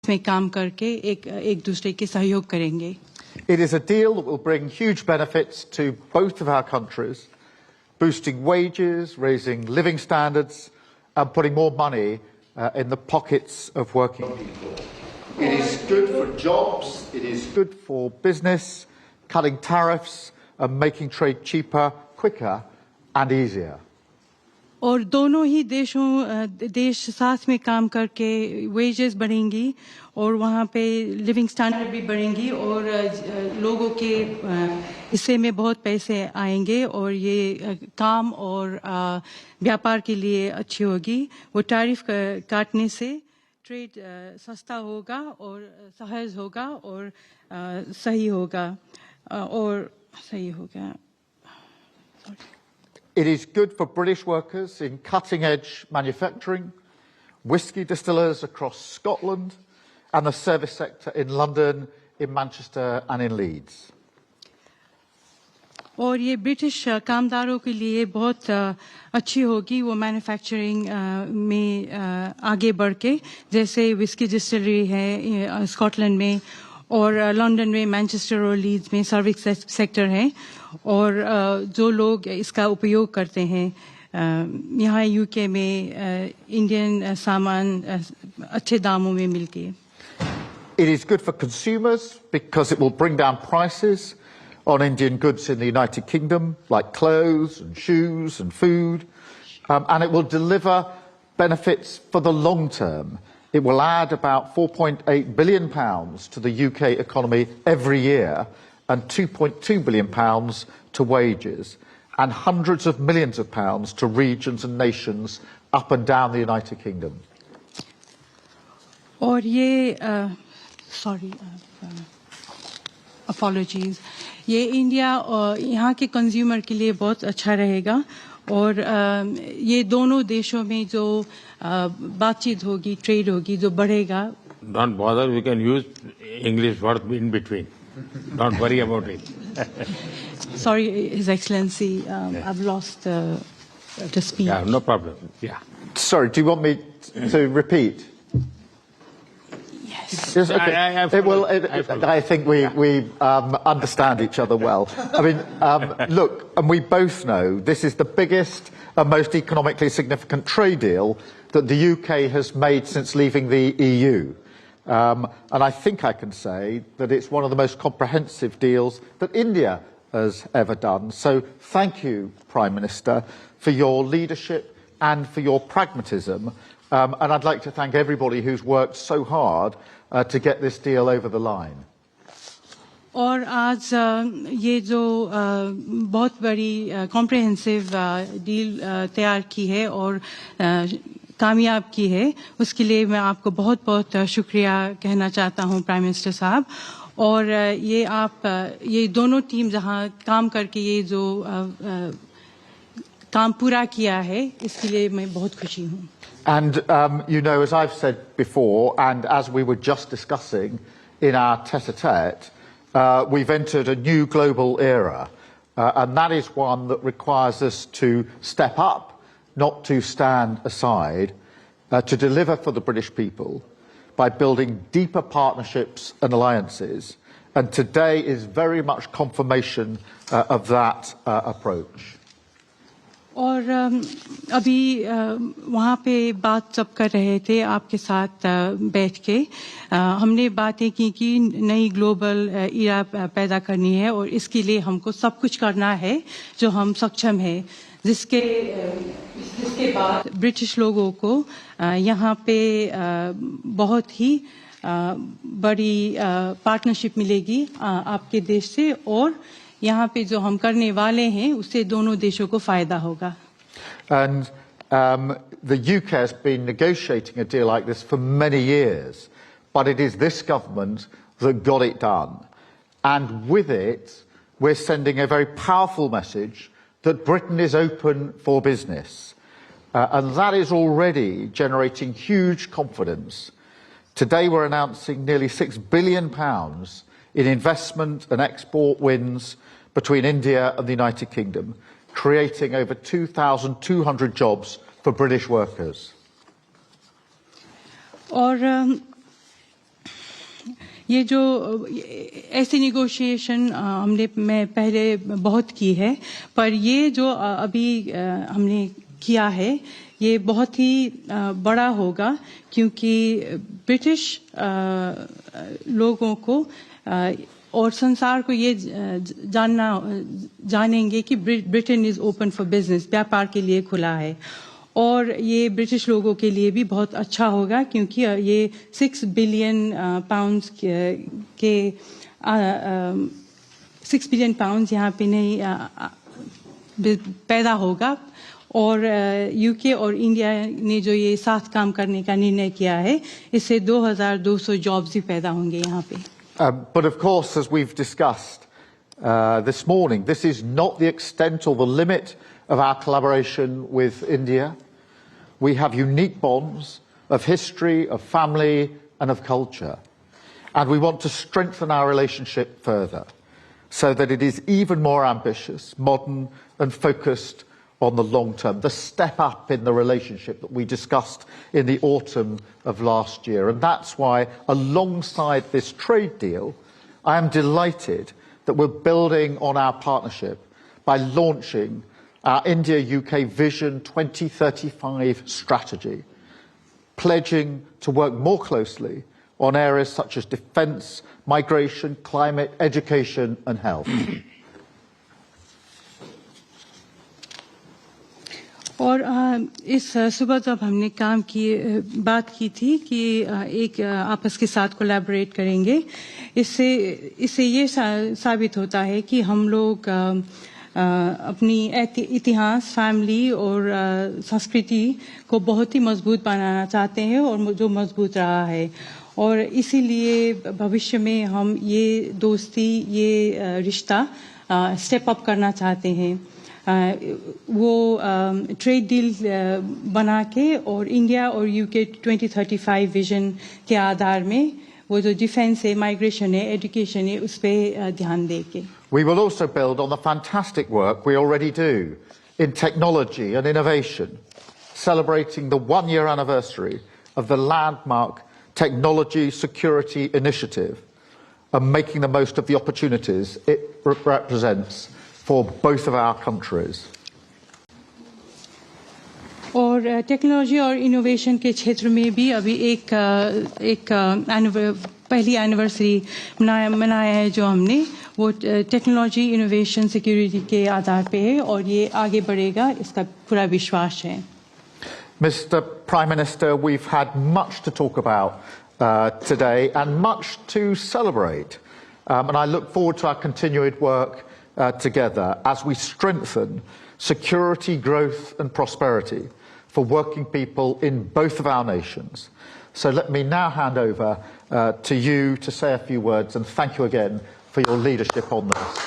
में काम करके एक दूसरे के सहयोग करेंगे। It is a deal that will bring huge benefits to both of our countries, boosting wages, raising living standards, and putting more money in the pockets of working people. It is good for jobs, it is good for business, cutting tariffs and making trade cheaper, quicker and easier. और दोनों ही देश साथ में काम करके wages बढ़ेंगी और वहाँ पे लिविंग स्टैंडर्ड भी बढ़ेंगी और लोगों के हिस्से में बहुत पैसे आएंगे और ये काम और व्यापार के लिए अच्छी होगी। वो टैरिफ काटने से ट्रेड सस्ता होगा और सहज होगा और सही होगा और सही होगा। It is good for British workers in cutting-edge manufacturing, whisky distillers across Scotland, and the service sector in London, in Manchester and in Leeds. और ये ब्रिटिश कामदारों के लिए बहुत अच्छी होगी वो मैन्युफैक्चरिंग में आगे बढ़ के, जैसे विस्की डिस्टिलरी है स्कॉटलैंड में और लंदन में, मैनचेस्टर और लीड्स में सर्विस सेक्टर है और जो लोग इसका उपयोग करते हैं यहाँ यूके में इंडियन सामान अच्छे दामों में मिलके। It is good for consumers because it will bring down prices on Indian goods in the United Kingdom, like clothes and shoes and food, and it will deliver benefits for the long term. It will add about £4.8 billion to the UK economy every year and £2.2 billion to wages and hundreds of millions of pounds to regions and nations up and down the United Kingdom. और ये apologies, ये India और यहाँ के consumer के लिए बहुत अच्छा रहेगा और ये दोनों देशों में जो बातचीत होगी, ट्रेड होगी, जो बढ़ेगा। Don't bother, we can use English word in between. Don't worry about it. Sorry, His Excellency, I've lost the speech. Yeah, no problem. Yeah. Sorry, do you want me to repeat? Yes. Yes, okay. I think we understand each other well. I mean, look, and we both know this is the biggest and most economically significant trade deal that the UK has made since leaving the EU. And I think I can say that it's one of the most comprehensive deals that India has ever done. So thank you, Prime Minister, for your leadership and for your pragmatism. And I'd like to thank everybody who's worked so hard to get this deal over the line. और आज ये जो बहुत बड़ी comprehensive deal तैयार की है और कामयाब की है, उसके लिए मैं आपको बहुत बहुत शुक्रिया कहना चाहता हूँ प्राइम मिनिस्टर साहब। और ये दोनों टीम जहाँ काम करके ये जो काम पूरा किया है, इसके लिए मैं बहुत खुशी हूँ। And you know, as I've said before, and as we were just discussing in our tete-a-tete, we've entered a new global era, and that is one that requires us to step up, not to stand aside, to deliver for the British people by building deeper partnerships and alliances. And today is very much confirmation of that approach. और अभी वहाँ पे बात सब कर रहे थे आपके साथ बैठ के, हमने बातें की कि नई ग्लोबल इरा पैदा करनी है और इसके लिए हमको सब कुछ करना है जो हम सक्षम है, जिसके बाद ब्रिटिश लोगों को यहाँ पे बहुत ही बड़ी पार्टनरशिप मिलेगी आपके देश से और यहाँ पे जो हम करने वाले हैं उससे दोनों देशों को फायदा होगा। And the UK has been negotiating a deal like this for many years, but it is this government that got it done. And with it, we're sending a very powerful message that Britain is open for business. And that is already generating huge confidence. Today we're announcing nearly £6 billion in investment and export wins between India and the United Kingdom, creating over 2,200 jobs for British workers. और ये जो ऐसी negotiation मैं पहले बहुत की है, पर ये जो अभी हमने किया है ये बहुत ही बड़ा होगा, क्योंकि ब्रिटिश लोगों को और संसार को ये जानेंगे कि Britain is open for business, व्यापार के लिए खुला है। और ये ब्रिटिश लोगों के लिए भी बहुत अच्छा होगा, क्योंकि ये 6 बिलियन पाउंड्स के 6 बिलियन पाउंड्स यहाँ पे नहीं पैदा होगा। और यूके और इंडिया ने जो ये साथ काम करने का निर्णय किया है, इससे 2200 जॉब्स भी पैदा होंगे यहाँ पे। But of course, as we've discussed this morning, this is not the extent or the limit of our collaboration with India. We have unique bonds of history, of family, and of culture. And we want to strengthen our relationship further so that it is even more ambitious, modern, and focused on the long term, the step up in the relationship that we discussed in the autumn of last year. And that's why, alongside this trade deal, I am delighted that we're building on our partnership by launching our India-UK Vision 2035 strategy, pledging to work more closely on areas such as defence, migration, climate, education and health. और इस सुबह जब हमने बात की थी कि एक आपस के साथ कोलैबोरेट करेंगे, इससे ये साबित होता है कि हम लोग अपनी इतिहास, फैमिली और संस्कृति को बहुत ही मजबूत बनाना चाहते हैं, और जो मजबूत रहा है। और इसीलिए भविष्य में हम ये दोस्ती, ये रिश्ता स्टेप अप करना चाहते हैं। वो ट्रेड डील बना के और इंडिया और यूके 2035 विजन के आधार में वो जो डिफेंस है, माइग्रेशन है, एजुकेशन है, उस पे ध्यान देके। We will also build on the fantastic work we already do in technology and innovation, celebrating the 1-year anniversary of the landmark Technology Security Initiative and making the most of the opportunities it represents for both of our countries. और technology और innovation के क्षेत्र में भी अभी एक पहली anniversary मनाया है जो हमने, वो टेक्नोलॉजी, इनोवेशन, सिक्योरिटी के आधार पे है, और ये आगे बढ़ेगा, इसका पूरा विश्वास है। Mr. Prime Minister, we've had much to talk about today and much to celebrate. And I look forward to our continued work together as we strengthen security, growth and prosperity for working people in both of our nations. So let me now hand over to you to say a few words, and thank you again for your leadership on this.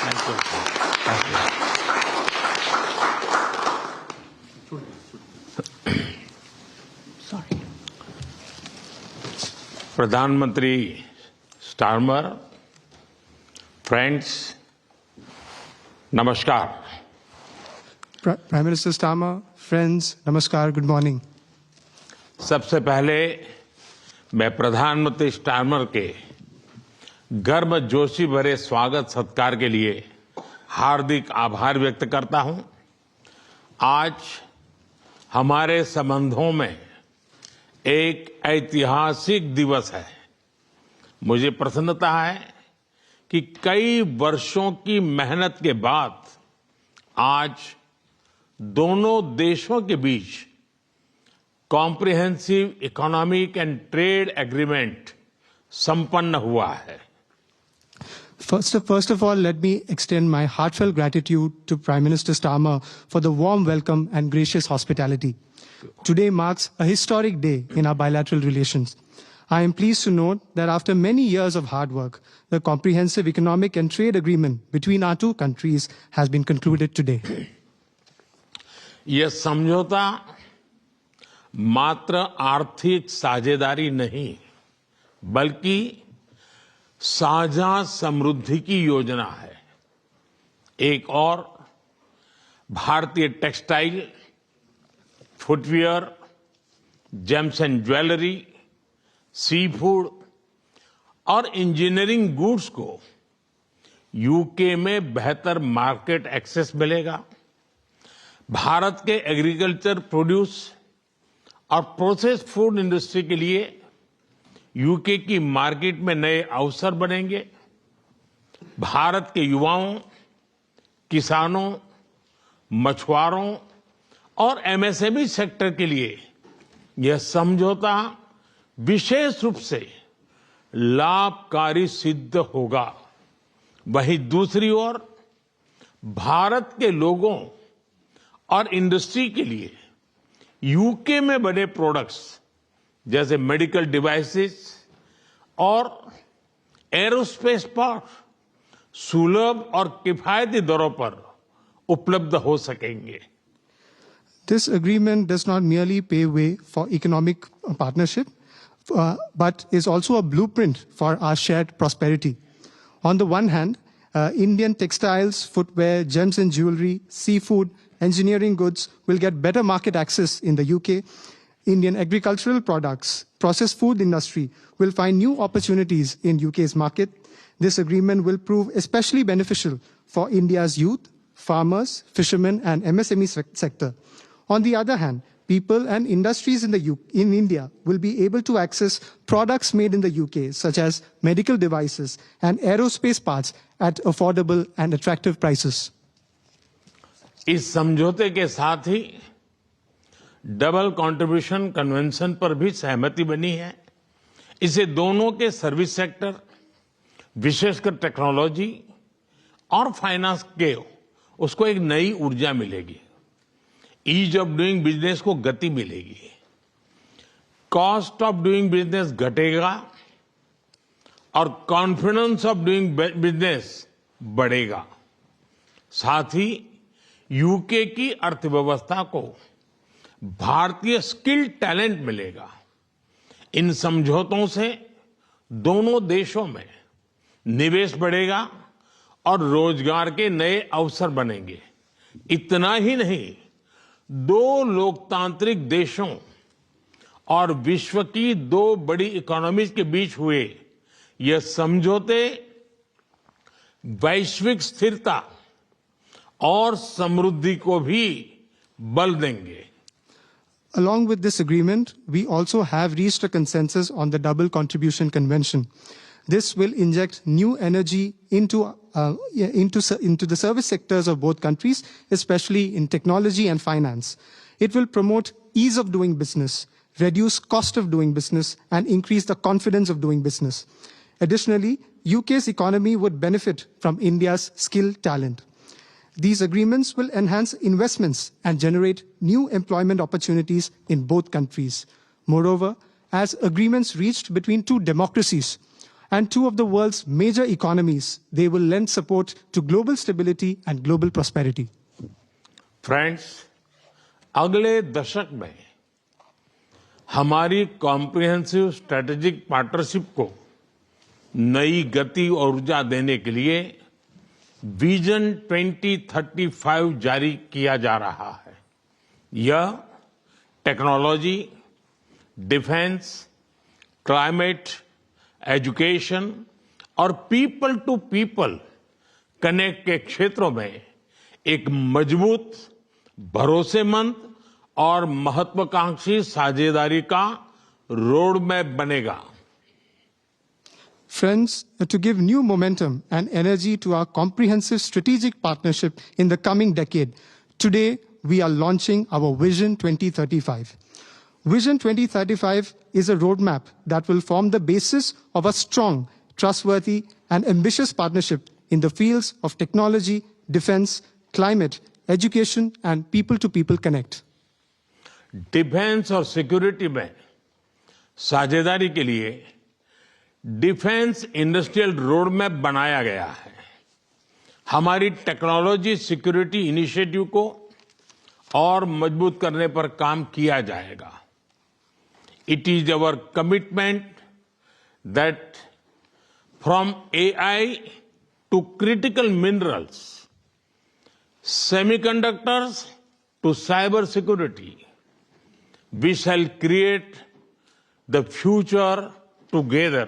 Thank you. Thank you. Sorry. प्रधानमंत्री Starmer, friends, नमस्कार। Prime Minister Starmer, friends, namaskar, good morning. सबसे पहले मैं प्रधानमंत्री Starmer के गर्मजोशी भरे स्वागत सत्कार के लिए हार्दिक आभार व्यक्त करता हूं। आज हमारे संबंधों में एक ऐतिहासिक दिवस है। मुझे प्रसन्नता है कि कई वर्षों की मेहनत के बाद आज दोनों देशों के बीच comprehensive economic and trade agreement संपन्न हुआ है। First of all, let me extend my heartfelt gratitude to Prime Minister Starmer for the warm welcome and gracious hospitality. Today marks a historic day in our bilateral relations. I am pleased to note that after many years of hard work, the comprehensive economic and trade agreement between our two countries has been concluded today. यह समझौता मात्र आर्थिक साझेदारी नहीं, बल्कि साझा समृद्धि की योजना है। एक और भारतीय textile, footwear, gems and jewellery, sea food और इंजीनियरिंग गुड्स को यूके में बेहतर मार्केट एक्सेस मिलेगा। भारत के एग्रीकल्चर प्रोड्यूस और प्रोसेस्ड फूड इंडस्ट्री के लिए यूके की मार्केट में नए अवसर बनेंगे। भारत के युवाओं, किसानों, मछुआरों और एमएसएमई सेक्टर के लिए यह समझौता विशेष रूप से लाभकारी सिद्ध होगा। वहीं दूसरी ओर भारत के लोगों और इंडस्ट्री के लिए यूके में बने प्रोडक्ट्स जैसे मेडिकल डिवाइसेस और एरोस्पेस पार्ट्स सुलभ और किफायती दरों पर उपलब्ध हो सकेंगे। This agreement does not merely pave way for economic partnership, but is also a blueprint for our shared prosperity. On the one hand, Indian textiles, footwear, gems and jewelry, seafood, engineering goods will get better market access in the UK. Indian agricultural products, processed food industry will find new opportunities in UK's market. This agreement will prove especially beneficial for India's youth, farmers, fishermen and MSME sector. On the other hand, people and industries in India will be able to access products made in the UK, such as medical devices and aerospace parts at affordable and attractive prices. इस समझौते के साथ ही double contribution convention पर भी सहमति बनी है। इसे दोनों के सर्विस सेक्टर, विशेषकर टेक्नोलॉजी और फाइनेंस के उसको एक नई ऊर्जा मिलेगी। ईज ऑफ डूइंग बिजनेस को गति मिलेगी। कॉस्ट ऑफ डूइंग बिजनेस घटेगा और कॉन्फिडेंस ऑफ डूइंग बिजनेस बढ़ेगा। साथ ही यूके की अर्थव्यवस्था को भारतीय स्किल्ड टैलेंट मिलेगा। इन समझौतों से दोनों देशों में निवेश बढ़ेगा और रोजगार के नए अवसर बनेंगे। इतना ही नहीं, दो लोकतांत्रिक देशों और विश्व की दो बड़ी इकोनॉमीज के बीच हुए यह समझौते वैश्विक स्थिरता और समृद्धि को भी बल देंगे। Along with this agreement, we also have reached a consensus on the Double Contribution Convention. This will inject new energy into the service sectors of both countries, especially in technology and finance. It will promote ease of doing business, reduce cost of doing business, and increase the confidence of doing business. Additionally, UK's economy would benefit from India's skilled talent. These agreements will enhance investments and generate new employment opportunities in both countries. Moreover, as agreements reached between two democracies and two of the world's major economies, they will lend support to global stability and global prosperity. Friends, अगले दशक में हमारी comprehensive strategic partnership को नई गति और ऊर्जा देने के लिए विजन 2035 जारी किया जा रहा है। यह टेक्नोलॉजी, डिफेंस, क्लाइमेट, एजुकेशन और पीपल टू पीपल कनेक्ट के क्षेत्रों में एक मजबूत, भरोसेमंद और महत्वाकांक्षी साझेदारी का रोड मैप बनेगा। Friends, to give new momentum and energy to our comprehensive strategic partnership in the coming decade, today we are launching our Vision 2035. Vision 2035 is a roadmap that will form the basis of a strong, trustworthy, and ambitious partnership in the fields of technology, defense, climate, education, and people-to-people connect. Defence और security में साझेदारी के लिए defence industrial road map बनाया गया है। हमारी technology security initiative को और मजबूत करने पर काम किया जाएगा। It is our commitment that from AI to critical minerals, semiconductors to cyber security, we shall create the future together.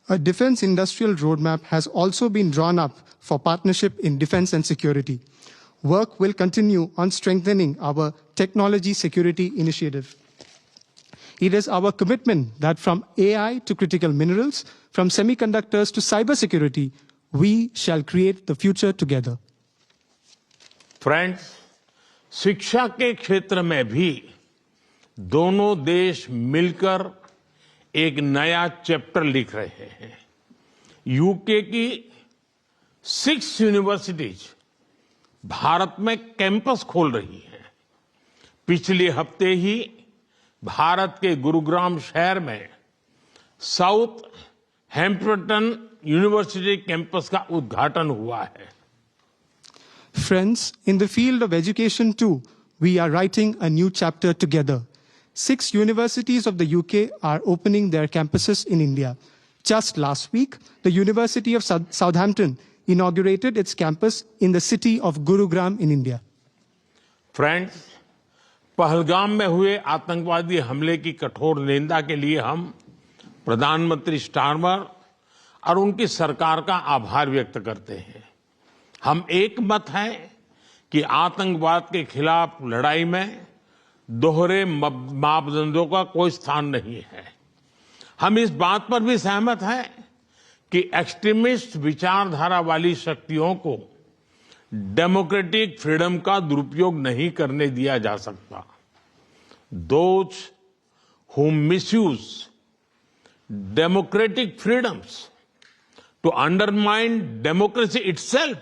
A defense industrial roadmap has also been drawn up for partnership in defense and security. Work will continue on strengthening our technology security initiative. It is our commitment that from AI to critical minerals, from semiconductors to cybersecurity, we shall create the future together. Friends, शिक्षा के क्षेत्र में भी दोनों देश मिलकर एक नया चैप्टर लिख रहे हैं। यूके की 6 यूनिवर्सिटीज भारत में कैंपस खोल रही हैं। पिछले हफ्ते ही भारत के गुरुग्राम शहर में साउथ हैम्पटन यूनिवर्सिटी कैंपस का उद्घाटन हुआ है। Friends, in the field of education too, we are writing a new chapter together. 6 universities of the UK are opening their campuses in India. Just last week, the University of Southampton inaugurated its campus in the city of Gurugram in India. Friends, Pahalgam में हुए आतंकवादी हमले की कठोर निंदा के लिए हम प्रधानमंत्री स्टारमर और उनकी सरकार का आभार व्यक्त करते हैं। हम एक मत हैं कि आतंकवाद के खिलाफ लड़ाई में दोहरे मापदंडों का कोई स्थान नहीं है। हम इस बात पर भी सहमत हैं कि एक्सट्रीमिस्ट विचारधारा वाली शक्तियों को डेमोक्रेटिक फ्रीडम का दुरुपयोग नहीं करने दिया जा सकता। Those who misuse democratic freedoms to undermine democracy itself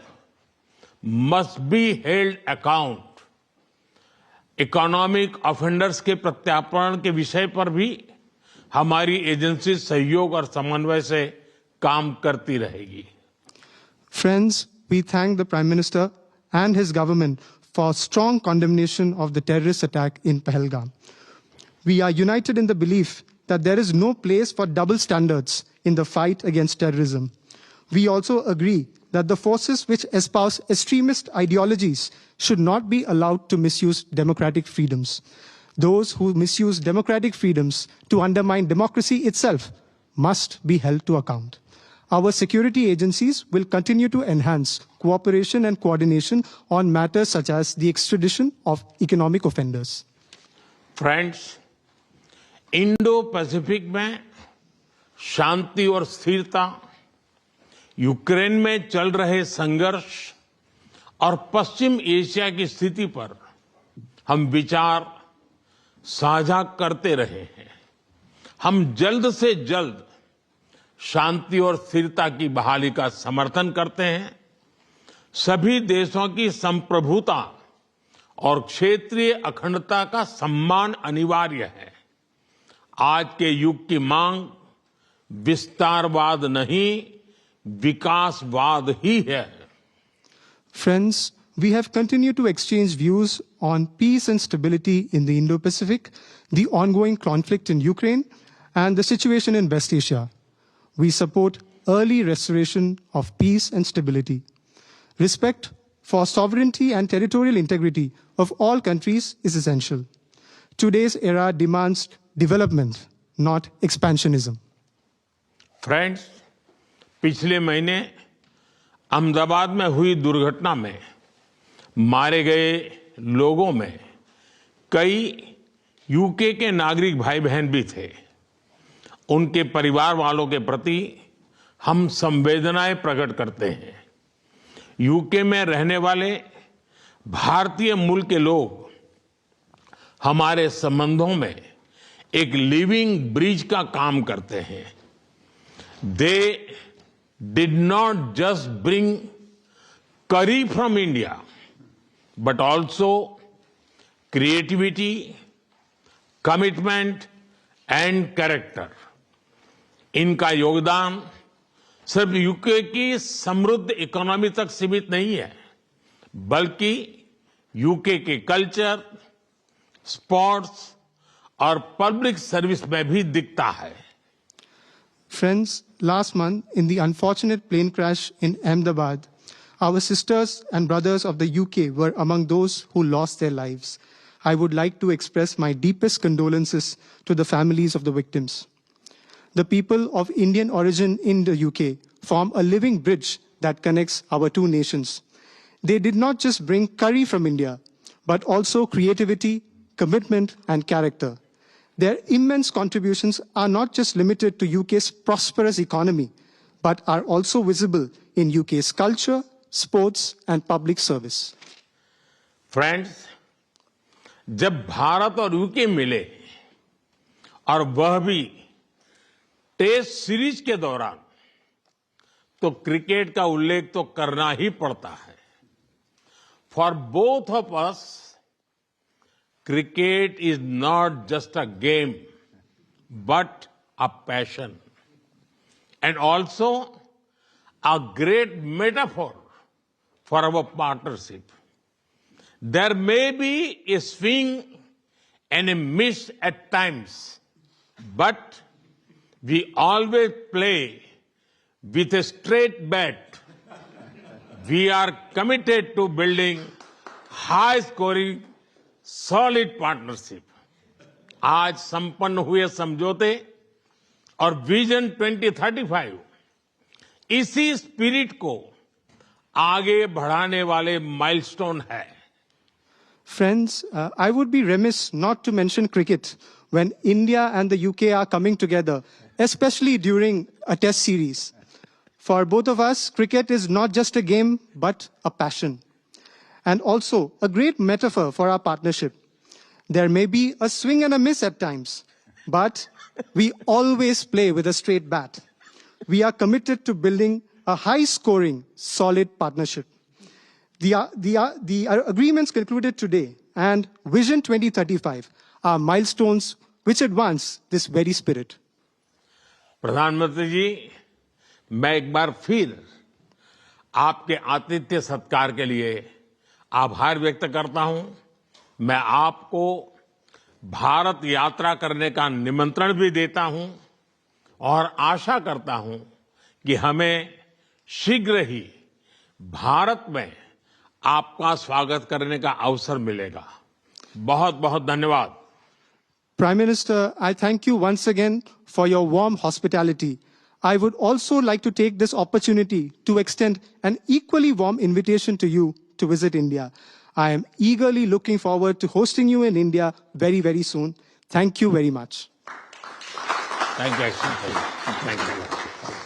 must be held account. Economic offenders के प्रत्यार्पण के विषय पर भी हमारी एजेंसी सहयोग और समन्वय से काम करती रहेगी। Friends, we thank the Prime Minister and his government for strong condemnation of the terrorist attack in Pahalgam. We are united in the belief that there is no place for double standards in the fight against terrorism. We also agree that the forces which espouse extremist ideologies should not be allowed to misuse democratic freedoms. Those who misuse democratic freedoms to undermine democracy itself must be held to account. Our security agencies will continue to enhance cooperation and coordination on matters such as the extradition of economic offenders. Friends, Indo Pacific में शांति और स्थिरता, Ukraine में चल रहे संघर्ष और पश्चिम Asia की स्थिति पर हम विचार साझा करते रहे हैं। हम जल्द से जल्द शांति और स्थिरता की बहाली का समर्थन करते हैं। सभी देशों की संप्रभुता और क्षेत्रीय अखंडता का सम्मान अनिवार्य है। आज के युग की मांग विस्तारवाद नहीं, विकासवाद ही है। Friends, we have continued to exchange views on peace and stability in the Indo-Pacific, the ongoing conflict in Ukraine, and the situation in West Asia. We support early restoration of peace and stability. Respect for sovereignty and territorial integrity of all countries is essential. Today's era demands development, not expansionism. Friends, पिछले महीने अहमदाबाद में हुई दुर्घटना में मारे गए लोगों में कई यूके के नागरिक भाई बहन भी थे। उनके परिवार वालों के प्रति हम संवेदनाएं प्रकट करते हैं। यूके में रहने वाले भारतीय मूल के लोग हमारे संबंधों में एक लिविंग ब्रिज का काम करते हैं। They did not just bring curry from India, but also creativity, commitment and character. इनका योगदान सिर्फ यूके की समृद्ध इकोनॉमी तक सीमित नहीं है, बल्कि यूके के कल्चर, स्पोर्ट्स और पब्लिक सर्विस में भी दिखता है। Friends, last month in the unfortunate plane crash in Ahmedabad, our sisters and brothers of the UK were among those who lost their lives. I would like to express my deepest condolences to the families of the victims. the people of Indian origin in the UK form a living bridge that connects our two nations. They did not just bring curry from India, but also creativity, commitment, and character. Their immense contributions are not just limited to UK's prosperous economy, but are also visible in UK's culture, sports, and public service. Friends, जब भारत और UK मिले और वह भी test series के दौरान, तो cricket का उल्लेख तो करना ही पड़ता है. For both of us, cricket is not just a game, but a passion, and also a great metaphor for our partnership. There may be a swing and a miss at times, but we always play with a straight bat. We are committed to building high-scoring solid partnership. आज संपन्न हुए समझौते और vision 2035 इसी spirit को आगे बढ़ाने वाले माइलस्टोन है. Friends, I would be remiss not to mention cricket when India and the UK are coming together, especially during a test series. For both of us, cricket is not just a game, but a passion. And also a great metaphor for our partnership. There may be a swing and a miss at times, but we always play with a straight bat. We are committed to building a high-scoring, solid partnership. The agreements concluded today and Vision 2035 are milestones which advance this very spirit. प्रधानमंत्री जी, मैं एक बार फिर आपके आतिथ्य सत्कार के लिए आभार व्यक्त करता हूं. मैं आपको भारत यात्रा करने का निमंत्रण भी देता हूं और आशा करता हूं कि हमें शीघ्र ही भारत में आपका स्वागत करने का अवसर मिलेगा. बहुत बहुत धन्यवाद. Prime Minister, I thank you once again for your warm hospitality. I would also like to take this opportunity to extend an equally warm invitation to you to visit India. I am eagerly looking forward to hosting you in India very, very soon. Thank you very much. Thank you. Thank you.